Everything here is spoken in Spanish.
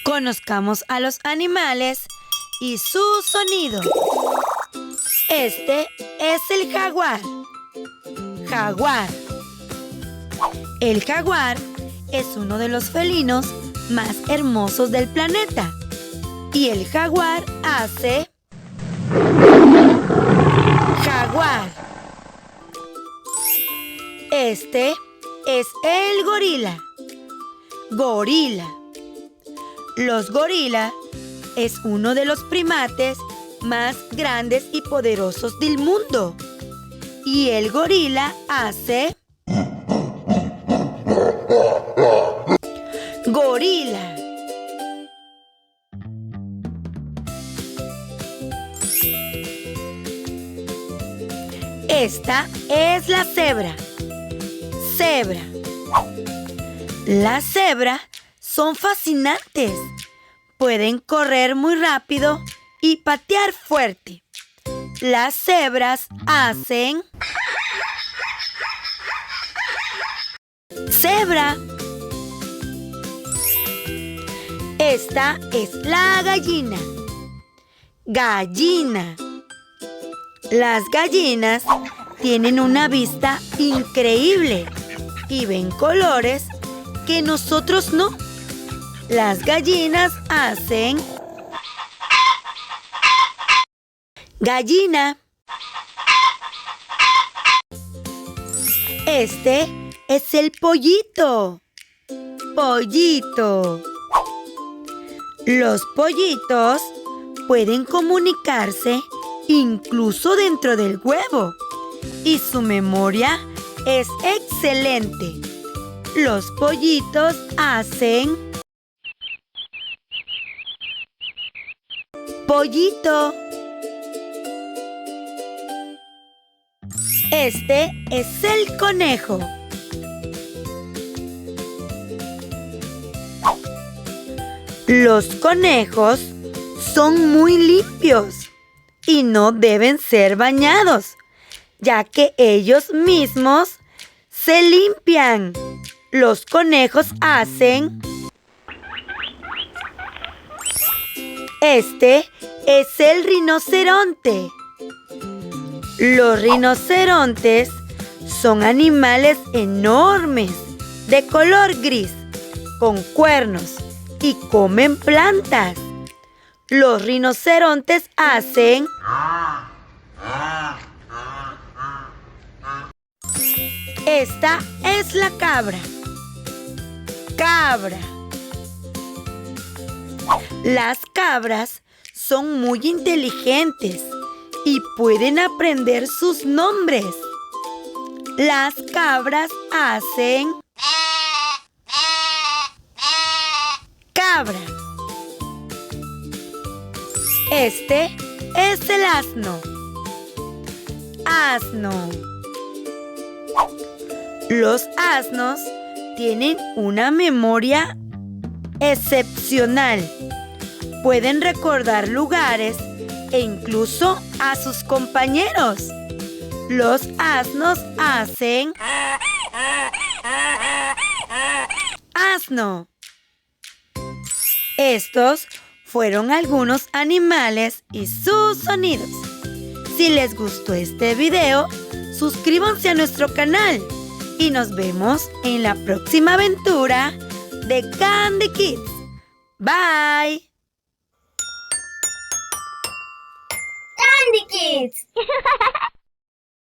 Conozcamos a los animales y su sonido. Este es el jaguar. Jaguar. El jaguar es uno de los felinos más hermosos del planeta. Y el jaguar hace jaguar. Este es el gorila. Gorila. Los gorilas es uno de los primates más grandes y poderosos del mundo. Y el gorila hace gorila. Esta es la cebra. Cebra. Las cebras son fascinantes. Pueden correr muy rápido y patear fuerte. Las cebras hacen cebra. Esta es la gallina. Gallina. Las gallinas tienen una vista increíble y ven colores que nosotros no. Las gallinas hacen gallina. Este es el pollito. Pollito. Los pollitos pueden comunicarse incluso dentro del huevo y su memoria es excelente. Los pollitos hacen pollito. Este es el conejo. Los conejos son muy limpios y no deben ser bañados, ya que ellos mismos se limpian. Los conejos hacen este es el rinoceronte. Los rinocerontes son animales enormes, de color gris, con cuernos y comen plantas. Los rinocerontes hacen esta es la cabra. Cabra. Las cabras son muy inteligentes y pueden aprender sus nombres. Las cabras hacen cabra. Este es el asno. Asno. Los asnos tienen una memoria excepcional. Pueden recordar lugares e incluso a sus compañeros. Los asnos hacen asno. Estos fueron algunos animales y sus sonidos. Si les gustó este video, suscríbanse a nuestro canal y nos vemos en la próxima aventura de Candy Kids. Bye. Candy Kids.